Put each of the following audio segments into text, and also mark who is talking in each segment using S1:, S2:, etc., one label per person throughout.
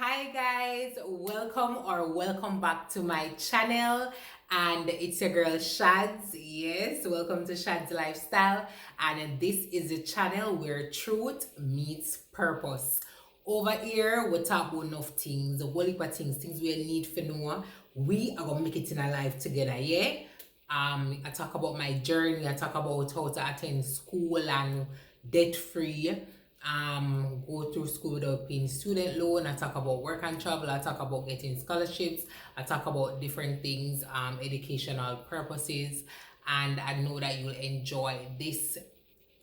S1: Hi guys, welcome back to my channel, and it's your girl Shadz. Yes, welcome to Shadz Lifestyle, and this is a channel where truth meets purpose. Over here we talk about enough things, a whole heap of things we need for know. We are gonna make it in our life together, yeah. I talk about my journey, I talk about how to attend school and debt free, go through school without paying student loan. I talk about work and travel. I talk about getting scholarships. I talk about different things, educational purposes, and I know that you'll enjoy this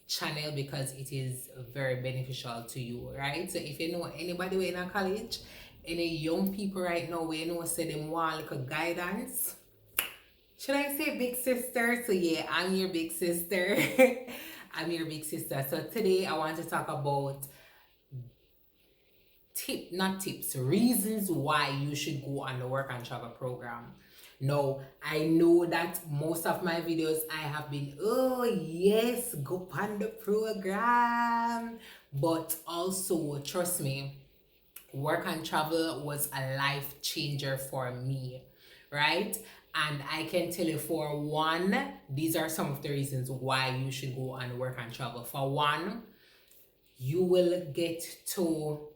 S1: channel because it is very beneficial to you, right? So if you know anybody in a college, any young people right now, we know say them want like a guidance. Should I say big sister? So yeah, I'm your big sister. I'm your big sister. So today I want to talk about not tips, reasons why you should go on the work and travel program. Now, I know that most of my videos I have been, oh yes, go on the program. But also, trust me, work and travel was a life changer for me, right? And I can tell you, for one, these are some of the reasons why you should go on work and travel. For one, you will get to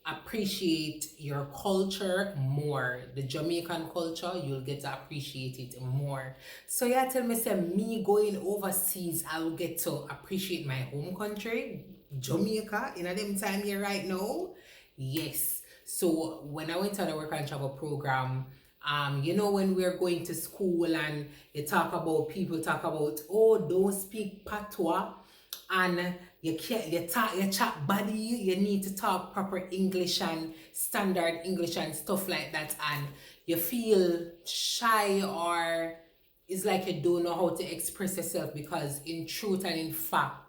S1: appreciate your culture more. The Jamaican culture, you'll get to appreciate it more. So yeah, tell me, say me going overseas, I will get to appreciate my home country, Jamaica, in a them time here right now. Yes. So when I went on a work and travel program, when we're going to school and you talk about, people talk about, oh, don't speak patois, and you can't, you chat body, you need to talk proper English and standard English and stuff like that, and you feel shy, or it's like you don't know how to express yourself, because in truth and in fact,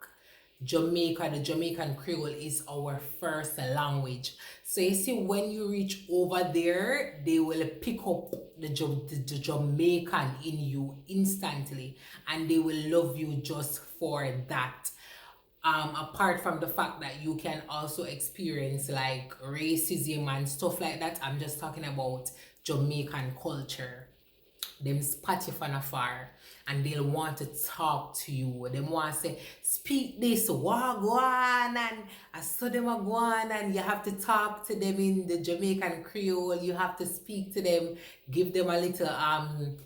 S1: the Jamaican Creole is our first language. So you see, when you reach over there, they will pick up the Jamaican in you instantly, and they will love you just for that. Apart from the fact that you can also experience like racism and stuff like that, I'm just talking about Jamaican culture. Them spot you from afar, and they'll want to talk to you. They want to say, speak this, wagwan, and I saw them a go on, and you have to talk to them in the Jamaican Creole. You have to speak to them, give them a little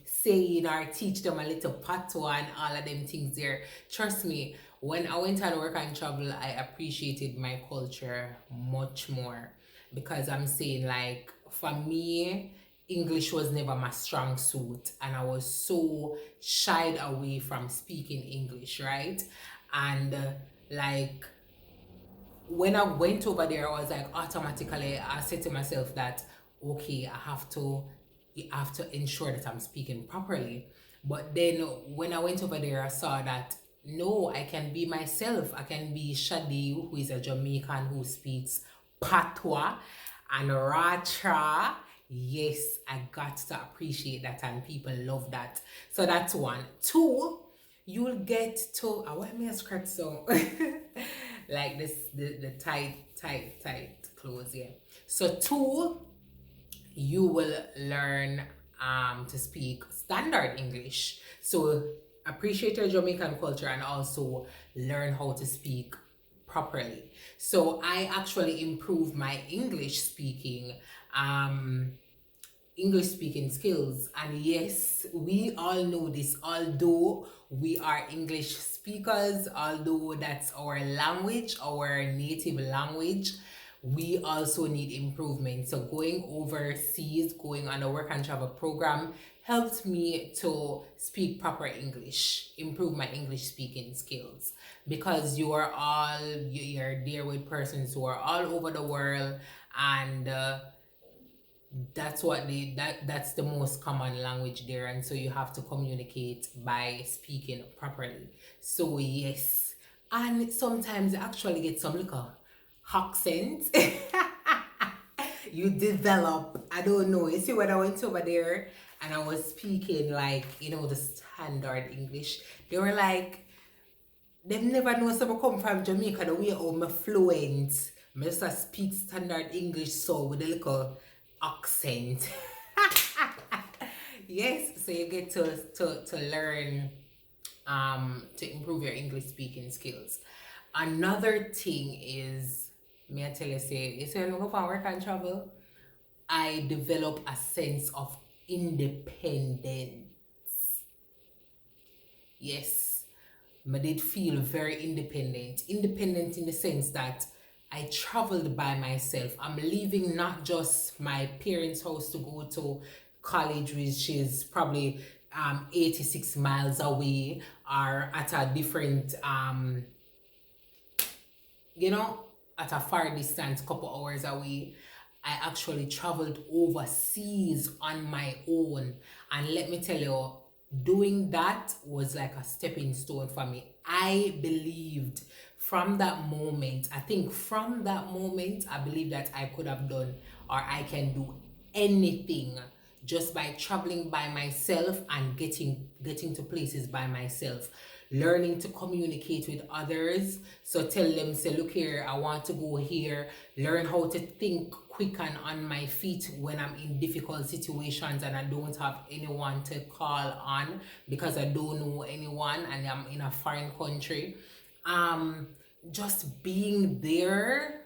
S1: saying, or teach them a little patois and all of them things there. Trust me, when I went on work and travel, I appreciated my culture much more, because I'm saying, like, for me, English was never my strong suit, and I was so shied away from speaking English, right? And like, when I went over there, I was like, automatically I said to myself that, okay, you have to ensure that I'm speaking properly. But then when I went over there, I saw that no, I can be myself. I can be Shaday, who is a Jamaican who speaks patois and Racha. Yes, I got to appreciate that, and people love that. So that's one. Two, you'll get to, why am I script so like this, the tight clothes, yeah. So two, you will learn to speak standard English. So appreciate your Jamaican culture and also learn how to speak properly. So I actually improved my English speaking skills. And yes, we all know this, although we are English speakers, although that's our language, our native language, we also need improvement. So going overseas, going on a work and travel program helped me to speak proper English, improve my English speaking skills, because you're there with persons who are all over the world, and that's that's the most common language there, and so you have to communicate by speaking properly. So yes, and sometimes you actually get some little accent you develop. I don't know, you see, when I went over there and I was speaking, like, the standard English, they were like, they never know someone come from Jamaica the way I'm fluent I just speak standard English so with a little accent. Yes, so you get to learn to improve your English speaking skills. Another thing is, may I tell you, say when I go for work and travel, I develop a sense of independence. Yes, I did feel very independent. Independent in the sense that I traveled by myself. I'm leaving not just my parents' house to go to college, which is probably 86 miles away, or at a different you know, at a far distance, couple hours away. I actually traveled overseas on my own. And let me tell you, doing that was like a stepping stone for me. I believed from that moment, I think from that moment, I believe that I could have done or I can do anything just by traveling by myself and getting to places by myself, learning to communicate with others. So tell them, say, look here, I want to go here. Learn how to think quick and on my feet when I'm in difficult situations and I don't have anyone to call on because I don't know anyone and I'm in a foreign country. Just being there,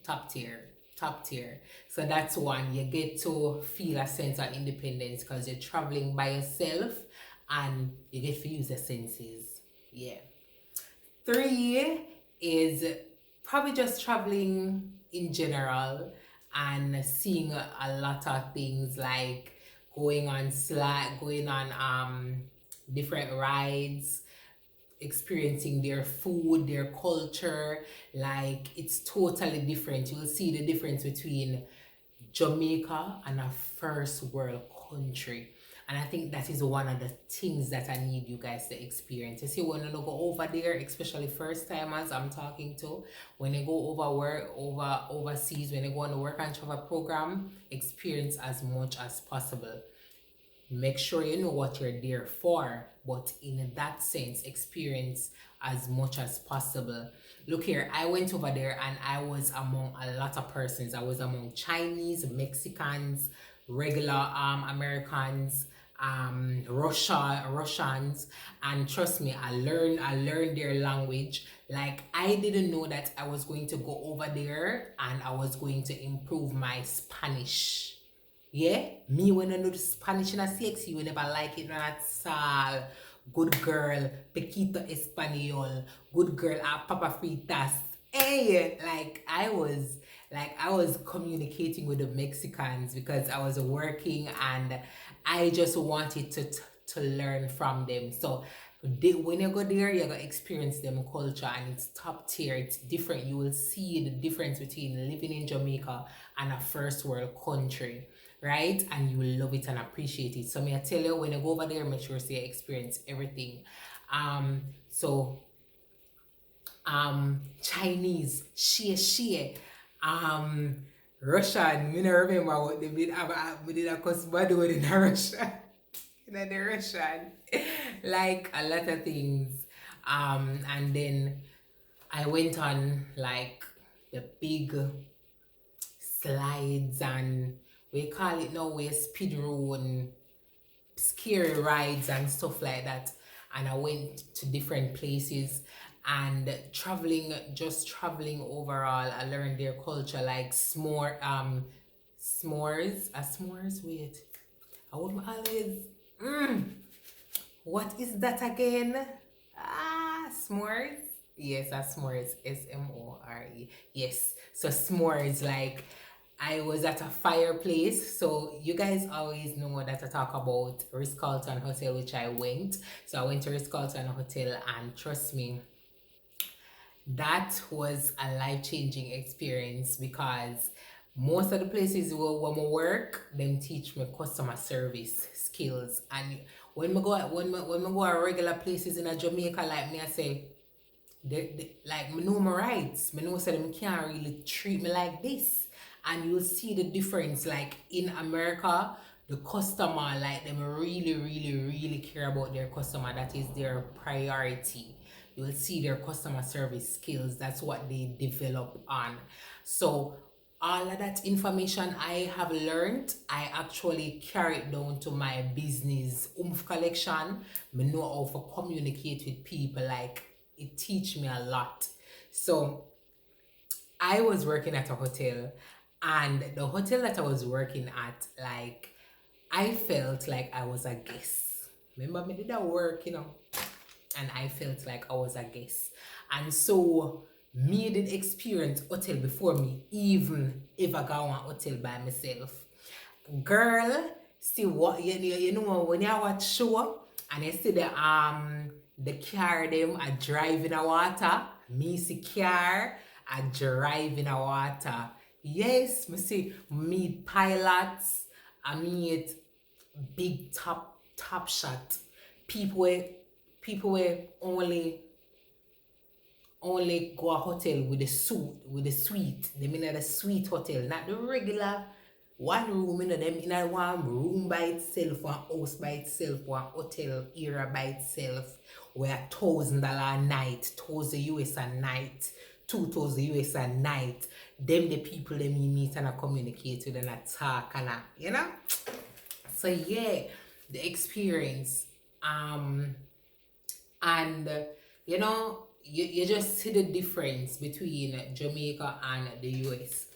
S1: top tier, top tier. So that's one, you get to feel a sense of independence because you're traveling by yourself and you get to use your senses. Yeah. 3 is probably just traveling in general and seeing a lot of things, like going on different rides, experiencing their food, their culture. Like, it's totally different. You'll see the difference between Jamaica and a first world country. And I think that is one of the things that I need you guys to experience. You see, when you go over there, especially first timers I'm talking to, when you go overseas, when you go on the work and travel program, experience as much as possible. Make sure you know what you're there for, but in that sense, experience as much as possible. Look here, I went over there and I was among a lot of persons. I was among Chinese, Mexicans, regular Americans, Russians, and trust me, I learned their language. Like, I didn't know that I was going to go over there and I was going to improve my Spanish. Yeah, me when I know the Spanish and I sexy, we never like it, not all. Good girl, Pequito Espanol, good girl, Papa Fritas. Hey, I was communicating with the Mexicans because I was working and I just wanted to learn from them. So when you go there, you're gonna experience them culture and it's top tier, it's different. You will see the difference between living in Jamaica and a first world country, right? And you will love it and appreciate it. So may I tell you, when you go over there, make sure you experience everything. Chinese, share. Russian, me not remember what they did have. We did a customer word in Russian. In the Russian. Like a lot of things. And then I went on like the big slides and we call it now we speed run, scary rides and stuff like that. And I went to different places and just traveling overall. I learned their culture, like s'mores. Wait, I would always what is that again? S'mores. Yes, that's s'mores. SMORE. Yes. So s'mores, like I was at a fireplace. So you guys always know that I talk about Ritz-Carlton Hotel, which I went. So I went to Ritz-Carlton Hotel and trust me, that was a life-changing experience because most of the places where I work, them teach me customer service skills. And when I go to regular places in a Jamaica, like me, I say, like me know my rights. Me know say them can't really treat me like this. And you'll see the difference. Like in America, the customer, like them really, really, really care about their customer. That is their priority. You will see their customer service skills. That's what they develop on. So all of that information I have learned, I actually carry it down to my business collection. I know how to communicate with people. Like, it teach me a lot. So I was working at a hotel, and the hotel that I was working at, like, I felt like I was a guest. Remember, me did that work, and I felt like I was a guest. And so me did experience hotel before me even ever go on hotel by myself. Girl, see what you know when you watch show and you see the car them are driving a water, me see car are driving a water. Yes, me see meet pilots, I meet big top shot. People were only go a hotel with the suite. They mean the suite hotel, not the regular one room, them in a one room by itself, one house by itself, one hotel area by itself, where $1,000 a night, $1,000 US a night, $2,000 US a night. Them the people them you meet and communicate with and talk and So yeah, the experience. And you just see the difference between Jamaica and the US,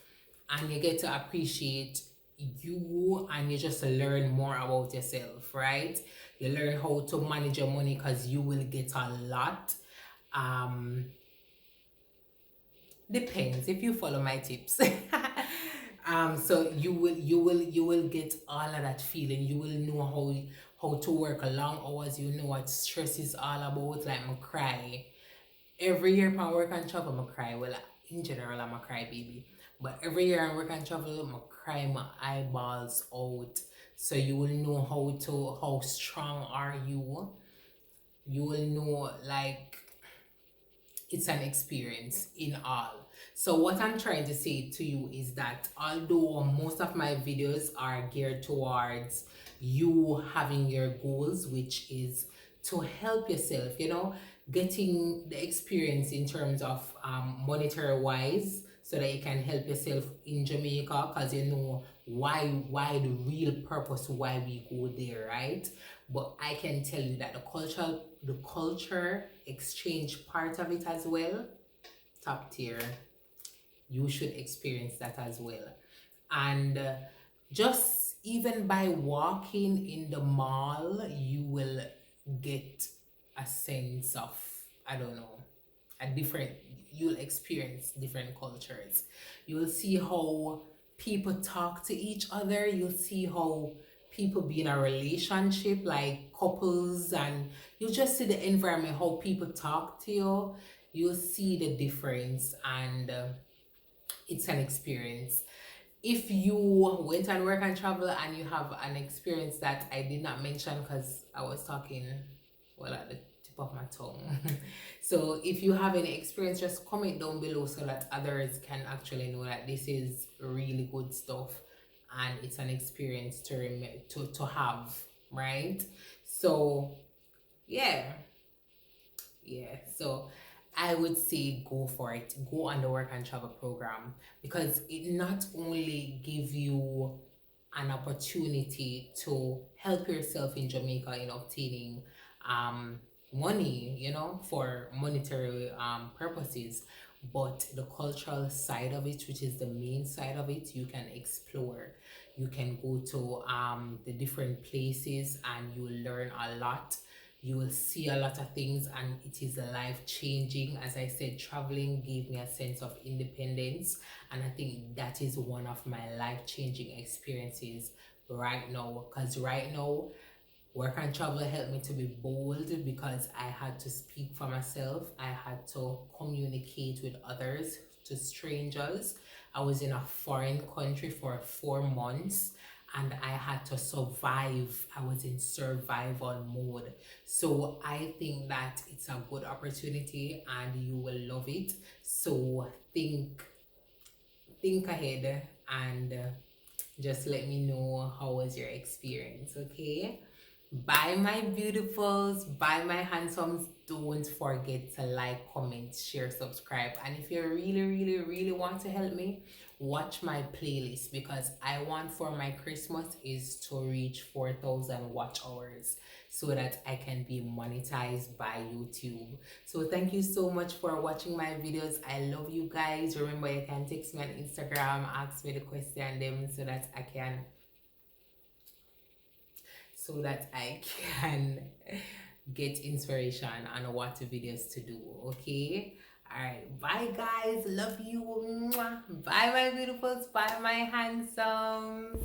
S1: and you get to appreciate you, and you just learn more about yourself, right? You learn how to manage your money, because you will get a lot. Depends if you follow my tips. So you will get all of that feeling. You will know how to work a long hours. You know what stress is all about. Like, I cry every year I work and travel, I cry. Well, in general, I'm a cry baby, but every year I work and travel, I cry my eyeballs out. So you will know how strong are you. You will know, like, it's an experience in all. So what I'm trying to say to you is that although most of my videos are geared towards you having your goals, which is to help yourself, getting the experience in terms of monetary wise, so that you can help yourself in Jamaica, because you know why the real purpose why we go there, right? But I can tell you that the culture exchange part of it as well, top tier. You should experience that as well. And just even by walking in the mall, you will get a sense of, I don't know, you'll experience different cultures. You will see how people talk to each other. You'll see how people be in a relationship, like couples, and you'll just see the environment, how people talk to you. You'll see the difference, and it's an experience. If you went and work and travel and you have an experience that I did not mention because I was talking, well, at the tip of my tongue. So if you have any experience, just comment down below so that others can actually know that this is really good stuff and it's an experience to have, right? So yeah. So I would say go for it. Go on the work and travel program, because it not only give you an opportunity to help yourself in Jamaica in obtaining money, for monetary purposes, but the cultural side of it, which is the main side of it, you can explore. You can go to the different places and you will learn a lot. You will see a lot of things, and it is life-changing. As I said, traveling gave me a sense of independence, and I think that is one of my life-changing experiences right now, because right now work and travel helped me to be bold, because I had to speak for myself. I had to communicate with others, to strangers. I was in a foreign country for 4 months, and I had to survive. I was in survival mode. So I think that it's a good opportunity and you will love it. So think ahead, and just let me know how was your experience, okay? Bye my beautifuls, bye my handsomes. don't forget to like, comment, share, subscribe. And if you really want to help me, watch my playlist, because I want for my Christmas is to reach 4,000 watch hours so that I can be monetized by YouTube. So thank you so much for watching my videos. I love you guys. Remember, you can text me on Instagram, ask me the question them so that I can get inspiration on what videos to do. Okay, all right, bye guys, love you. Mwah. Bye my beautifuls, bye my handsomes.